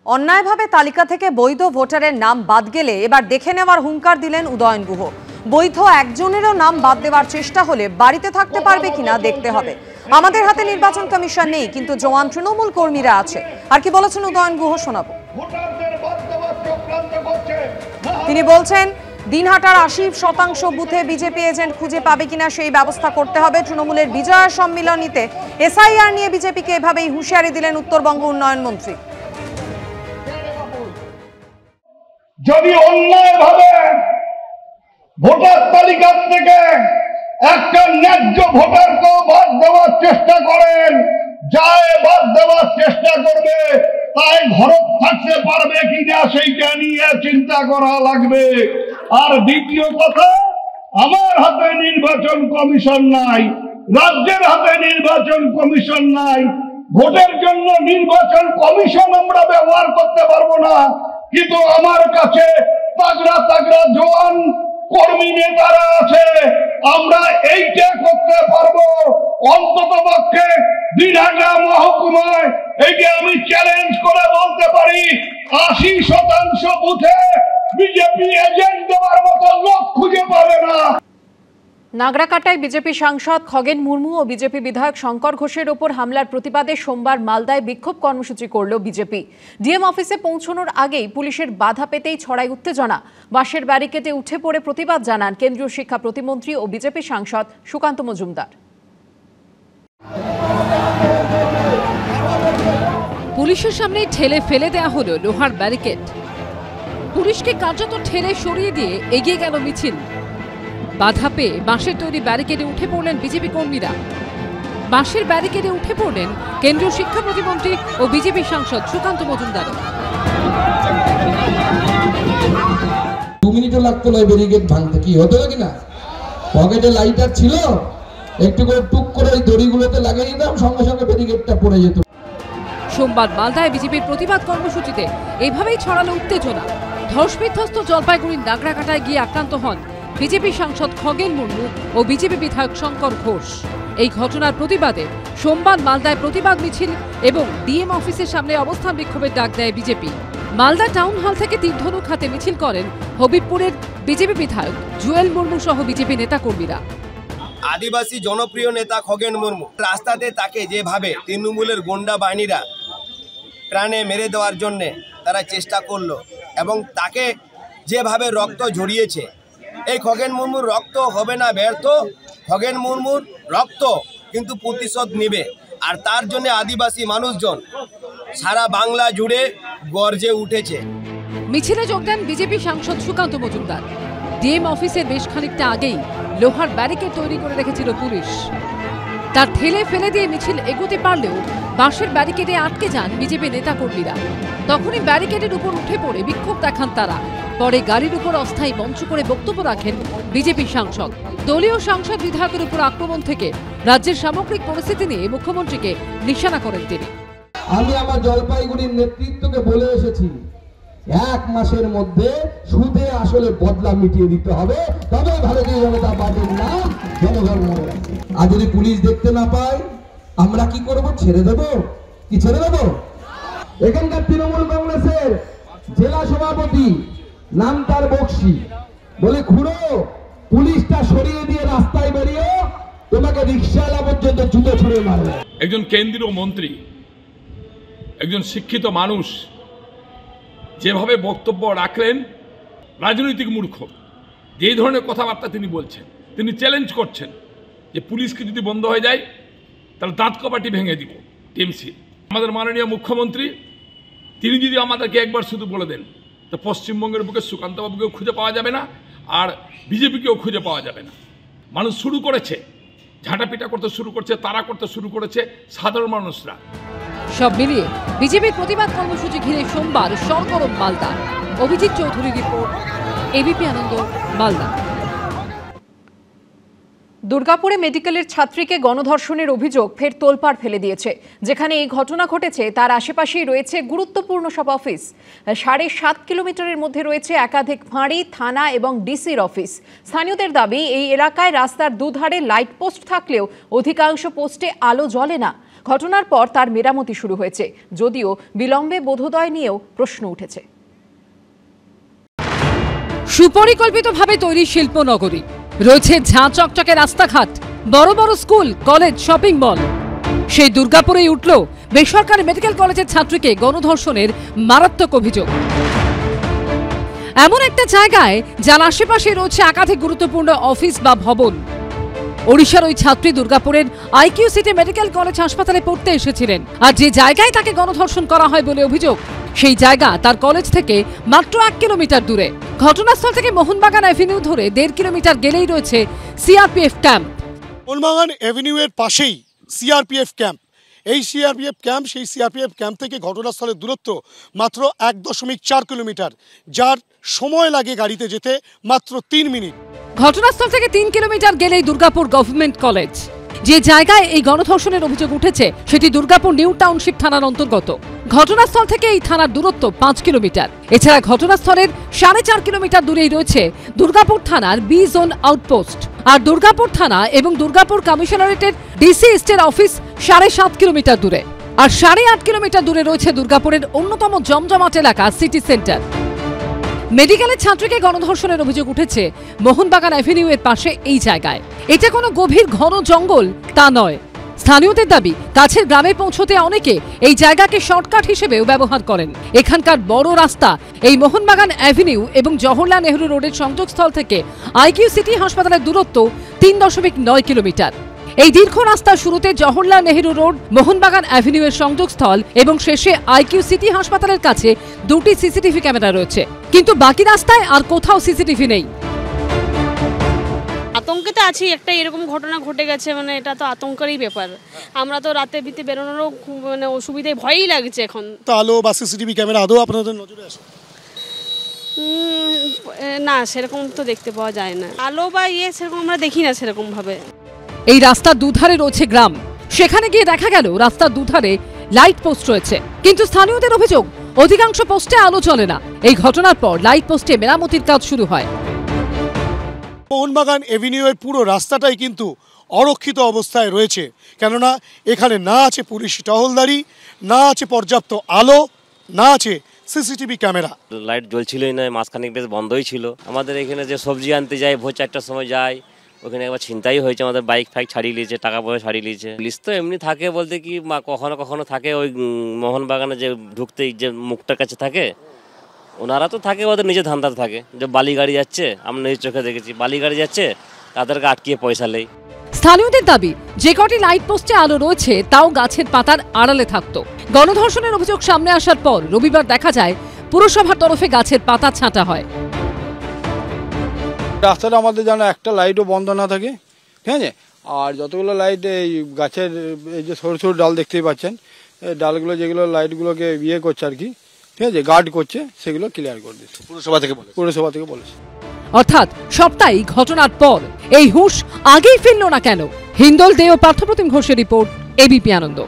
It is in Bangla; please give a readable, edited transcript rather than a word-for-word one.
অন্যায়ভাবে তালিকা থেকে বৈধ ভোটারের নাম বাদ গেলে এবার দেখে নেওয়ার হুঙ্কার দিলেন উদয়ন গুহ। বৈধ একজনেরও নাম বাদ দেওয়ার চেষ্টা হলে বাড়িতে থাকতে পারবে কিনা দেখতে হবে। আমাদের হাতে নির্বাচন কমিশন নেই, কিন্তু জওয়ান তৃণমূল কর্মীরা আছে। আর কি বলেছেন উদয়ন গুহ শোনাবো। তিনি বলছেন, দিনহাটার ৮০% বুথে বিজেপি এজেন্ট খুঁজে পাবে কিনা সেই ব্যবস্থা করতে হবে। তৃণমূলের বিজয় সম্মিলনীতে এসআইআর নিয়ে বিজেপিকে এভাবেই হুঁশিয়ারি দিলেন উত্তরবঙ্গ উন্নয়ন মন্ত্রী। যদি অন্যায়ভাবে ভোটার তালিকা থেকে একটা ন্যায্য ভোটারকেও বাদ দেওয়ার চেষ্টা করেন, যায় বাদ দেওয়ার চেষ্টা করবে, তাই ঘরত থাকতে পারবে কিনা সেইটা নিয়ে চিন্তা করা লাগবে। আর দ্বিতীয় কথা, আমার হাতে নির্বাচন কমিশন নাই, রাজ্যের হাতে নির্বাচন কমিশন নাই। ভোটের জন্য নির্বাচন কমিশন আমরা ব্যবহার করতে পারবো না, কিন্তু আমার কাছে তাগড়া তাগড়া জওয়ান কর্মী নেতারা আছে, আমরা এইটা করতে পারবো। অন্তত পক্ষে দিনহাটা মহকুমায় এইটা আমি চ্যালেঞ্জ করে বলতে পারি, ৮০% বুথে বিজেপি এজেন্ট দেওয়ার মতো লোক খুঁজে পাবে না। নাগরাকাটায় বিজেপি সাংসদ খগেন মুর্মু ও বিজেপি বিধায়ক শঙ্কর ঘোষের ওপর হামলার প্রতিবাদে সোমবার মালদায় বিক্ষোভ কর্মসূচি করল বিজেপি। ডিএম অফিসে পৌঁছানোর আগেই পুলিশের বাধা পেতেই ছড়ায় উত্তেজনা। বাঁশের ব্যারিকেডে উঠে পড়ে প্রতিবাদ জানান কেন্দ্রীয় শিক্ষা প্রতিমন্ত্রী ও বিজেপি সাংসদ সুকান্ত মজুমদার। পুলিশের সামনে ঠেলে ফেলে দেয়া হলো লোহার ব্যারিকেড। পুলিশকে কার্যত ঠেলে সরিয়ে দিয়ে এগিয়ে গেল মিছিল। বাধা পেয়ে বাঁশের তৈরি ব্যারিকেডে উঠে পড়লেন বিজেপি কর্মীরা। বাঁশের ব্যারিকেডে উঠে পড়লেন কেন্দ্রীয় শিক্ষা প্রতিমন্ত্রী ও বিজেপি সাংসদ সুকান্ত মজুমদার। 2 মিনিটও লাগতো না ব্যারিকেড ভাঙতে, কি হতো কিনা? পকেটে লাইটার ছিল, একটু করে টুক করে ওই দড়িগুলোতে লাগিয়ে দিতাম, সঙ্গে সঙ্গে ব্যারিকেডটা পড়ে যেত। সোমবার মালদায় বিজেপির প্রতিবাদ কর্মসূচিতে এভাবেই ছড়ালো উত্তেজনা। ধসবিধ্বস্ত জলপাইগুড়ির নাগরাকাটায় গিয়ে আক্রান্ত হন বিজেপি সাংসদ খগেন মুর্মু ও বিজেপি বিধায়ক শঙ্কর ঘোষ। এই ঘটনার প্রতিবাদে সোমবার মালদায় প্রতিবাদ মিছিল এবং ডিএম অফিসের সামনে অবস্থান বিক্ষোভের ডাক দেয় বিজেপি। মালদা টাউন হল থেকে তীরধনুক হাতে মিছিল করেন হবিবপুরের বিজেপি বিধায়ক জুয়েল মুর্মু সহ বিজেপি নেতাকর্মীরা। আদিবাসী জনপ্রিয় নেতা খগেন মুর্মু রাস্তাতে তাকে যেভাবে তৃণমূলের গুন্ডা বাহিনীরা প্রাণে মেরে দেওয়ার জন্যে তারা চেষ্টা করলো এবং তাকে যেভাবে রক্ত ঝরিয়েছে, এই খগেন মুর্মুর রক্ত হবে না ব্যর্থ। খগেন মুর্মুর রক্ত কিন্তু প্রতিশোধ নেবে, আর তার জন্য আদিবাসী মানুষজন সারা বাংলা জুড়ে গর্জে উঠেছে। মিছিলে যোগ দেন বিজেপি সাংসদ সুকান্ত মজুমদার। ডিএম অফিসের বেশ খানিকটা আগেই লোহার ব্যারিকেড তৈরি করে রেখেছিল পুলিশ। তার ঠেলে ফেলে দিয়ে মিছিল এগোতে পারলেও বাঁশের ব্যারিকেডে আটকে যান বিজেপি নেতাকর্মীরা। তখনই ব্যারিকেডের উপর উঠে পড়ে বিক্ষোভ দেখান তারা। পরে গাড়ির উপর অস্থায়ী মঞ্চ করে বক্তব্য রাখেন বিজেপি সাংসদ। দলীয় সাংসদ বিধায়কের উপর আক্রমণ থেকে রাজ্যের সামগ্রিক পরিস্থিতি নিয়ে মুখ্যমন্ত্রীকে নিশানা করেন তিনি। আমি আমার জলপাইগুড়ির নেতৃত্বকে বলে এসেছি, 1 মাসের মধ্যে সুদে আসলে বদলা মিটিয়ে দিতে হবে, তবে ভারতীয় জনতা পার্টির নাম জনগণ মনে রাখবে। আর যদি পুলিশ দেখতে না পায় আমরা কি করব? ছেড়ে দেব? কি ছেড়ে দেব? এখানকার তৃণমূল কংগ্রেসের জেলা সভাপতি নাম তার বক্সি বলে, খুঁড়ো পুলিশটা সরিয়ে দিয়ে রাস্তায় বেরিয়ে তোমাকে রিকশাওয়ালা পর্যন্ত জুতো ছুঁড়ে মারবে। একজন কেন্দ্রীয় মন্ত্রী, একজন শিক্ষিত মানুষ যেভাবে বক্তব্য রাখলেন, রাজনৈতিক মূর্খ, যেই ধরনের কথাবার্তা তিনি বলছেন, তিনি চ্যালেঞ্জ করছেন যে পুলিশকে যদি বন্ধ হয়ে যায় তাহলে দাঁত কপাটি ভেঙে দিব টিএমসি। আমাদের মাননীয় মুখ্যমন্ত্রী তিনি যদি আমাদেরকে একবার শুধু বলে দেন, তো পশ্চিমবঙ্গের বুকে সুকান্তবাবুকেও খুঁজে পাওয়া যাবে না, আর বিজেপিকেও খুঁজে পাওয়া যাবে না। মানুষ শুরু করেছে, ঝাঁটাপিটা করতে শুরু করছে, তারা করতে শুরু করেছে সাধারণ মানুষরা। সব মিলিয়ে বিজেপির প্রতিবাদ কর্মসূচি ঘিরে সোমবার সরগরম মালদা। অভিজিৎ চৌধুরীর রিপোর্ট, এবিপি আনন্দ, মালদা। দুর্গাপুরে মেডিকেলের ছাত্রীকে গণধর্ষণের অভিযোগ ফের তোলপাড় ফেলে দিয়েছে। যেখানে এই ঘটনা ঘটেছে তার আশেপাশেই রয়েছে গুরুত্বপূর্ণ সব অফিস। 7.5 কিলোমিটারের মধ্যে রয়েছে একাধিক ফাঁড়ি, থানা এবং ডিসির অফিস। স্থানীয়দের দাবি, এই এলাকায় রাস্তার দুধারে লাইট পোস্ট থাকলেও অধিকাংশ পোস্টে আলো জ্বলে না। ঘটনার পর তার মেরামতি শুরু হয়েছে, যদিও বিলম্বে বোধোদয় নিয়েও প্রশ্ন উঠেছে। সুপরিকল্পিতভাবে তৈরি শিল্পনগরী, রয়েছে ঝাঁ চকচকে রাস্তাঘাট, বড় বড় স্কুল, কলেজ, শপিং মল। সেই দুর্গাপুরেই উঠল বেসরকারি মেডিকেল কলেজের ছাত্রীকে গণধর্ষণের মারাত্মক অভিযোগ। এমন একটা জায়গায় যার আশেপাশে রয়েছে একাধিক গুরুত্বপূর্ণ অফিস বা ভবন। ওড়িশার ওই ছাত্রী দুর্গাপুরের আইকিউ সিটি মেডিকেল কলেজ হাসপাতালে পড়তে এসেছিলেন, আর যে জায়গায় তাকে গণধর্ষণ করা হয় বলে অভিযোগ, সেই জায়গা তার কলেজ থেকে মাত্র 1 কিলোমিটার দূরে। ঘটনাস্থল থেকে মোহনবাগান অ্যাভিনিউ ধরে 1.5 কিলোমিটার গেলেই রয়েছে সিআরপিএফ ক্যাম্প। মোহনবাগান অ্যাভিনিউ এর পাশেই সিআরপিএফ ক্যাম্প। এই সিআরপিএফ ক্যাম্প, সেই সিআরপিএফ ক্যাম্প থেকে ঘটনাস্থলের দূরত্ব মাত্র 1.4 কিলোমিটার, যার সময় লাগে গাড়িতে যেতে মাত্র 3 মিনিট। ঘটনাস্থল থেকে 3 কিলোমিটার গেলেই দুর্গাপুর গভর্নমেন্ট কলেজ। যে জায়গায় এই গণধর্ষণের অভিযোগ উঠেছে সেটি দুর্গাপুর নিউ টাউনশিপ থানার অন্তর্গত। ঘটনাস্থল থেকে এই থানার দূরত্ব 5 কিলোমিটার। এছাড়া ঘটনাস্থলের 4.5 কিলোমিটার দূরেই রয়েছে দুর্গাপুর থানার বি জোন আউটপোস্ট। আর দুর্গাপুর থানা এবং দুর্গাপুর কমিশনারেটের ডিসি স্টের অফিস 7.5 কিলোমিটার দূরে। আর 8.5 কিলোমিটার দূরে রয়েছে দুর্গাপুরের অন্যতম জমজমাট এলাকা সিটি সেন্টার। মেডিকেলের ছাত্রীকে গণধর্ষণের অভিযোগ উঠেছে মোহনবাগান অ্যাভিনিউ এর পাশে এই জায়গায়। এটা কোনো গভীর ঘন জঙ্গল তা নয়। স্থানীয়দের দাবি, কাছের গ্রামে পৌঁছতে অনেকে এই জায়গাকে শর্টকাট হিসেবেও ব্যবহার করেন। এখানকার বড় রাস্তা এই মোহনবাগান অ্যাভিনিউ এবং জওহরলাল নেহরু রোডের সংযোগস্থল থেকে আইকিউ সিটি হাসপাতালের দূরত্ব 3.9 কিলোমিটার। এই দীর্ঘ রাস্তার শুরুতে জওহরলাল নেহরু রোড, মোহনবাগান অ্যাভিনিউ এর সংযোগস্থল এবং শেষে আইকিউ সিটি হাসপাতালের কাছে 2টি সিসিটিভি ক্যামেরা রয়েছে, কিন্তু বাকি রাস্তায় আর কোথাও সিসিটিভি নেই। আতঙ্কে তো আছি, একটা এরকম ঘটনা ঘটে গেছে, মানে এটা তো আতঙ্কেরই ব্যাপার। আমরা তো রাতে ভিতে বেরোনোরও মানে অসুবিধায় ভয়ই লাগছে এখন। তো আলো বা সিসিটিভি ক্যামেরা আদৌ আপনাদের নজরে আসে? না, সেরকম তো দেখতে পাওয়া যায় না। আলো বা সেরকম আমরা দেখি না সেরকম ভাবে। এই রাস্তার দুধারে রয়েছে গ্রাম, সেখানে গিয়ে দেখা গেল রাস্তার দুধারে লাইট পোস্ট রয়েছে, কিন্তু স্থানীয়দের অভিযোগ অধিকাংশ পোস্টে আলো জ্বলে না। এই ঘটনার পর লাইট পোস্টে মেরামতির কাজ শুরু হয়। মোহনবাগান এভিনিউ এর পুরো রাস্তাটাই কিন্তু অরক্ষিত অবস্থায় রয়েছে, কেননা এখানে না আছে পুলিশ টহলদারি, না আছে পর্যাপ্ত আলো, না আছে সিসিটিভি ক্যামেরা। লাইট জ্বলছিলই না, মাঝখানে বেশ বন্ধই ছিল। আমাদের এখানে যে সবজি আনতে যাই, ভোর 4টার সময় যাই, ওখানে একবার ছিনতাই হয়েছে, আমাদের বাইক ফাইক ছাড়িয়ে নিয়েছে, টাকা পয়সা ছাড়িয়ে নিয়েছে। পুলিশ তো এমনি থাকে বলতে কি কখনো কখনো থাকে ওই মোহনবাগানে যে ঢুকতেই যে মুখটার কাছে থাকে, ওনারা তো থাকে, ওদের নিজের ধান্দাতে থাকে। যে বালি গাড়ি যাচ্ছে, আমরা নিজের চোখে দেখেছি, বালি গাড়ি যাচ্ছে, তাদেরকে আটকিয়ে পয়সা নেই। স্থানীয়দের দাবি, যে কটি লাইট পোস্টে আলো রয়েছে তাও গাছের পাতার আড়ালে থাকতো। গণধর্ষণের অভিযোগ সামনে আসার পর রবিবার দেখা যায় পুরসভার তরফে গাছের পাতা ছাঁটা হয়। রাস্তাটা আমাদের যেন একটা লাইটও বন্ধ না থাকে, ঠিক আছে। আর যতগুলো লাইট এই গাছের এই যে সরু সরু ডাল দেখতেই পাচ্ছেন, এই ডালগুলো যেগুলো লাইটগুলোকে ইয়ে করছে আর কি, ঠিক আছে, গার্ড করছে, সেগুলো ক্লিয়ার করে দিচ্ছে পুরসভা থেকে বলেছে। অর্থাৎ সবটাই ঘটনার পর। এই হুঁশ আগেই ফিরল না কেন? হিন্দল দে ও পার্থপ্রতিম ঘোষের রিপোর্ট, এবিপি আনন্দ।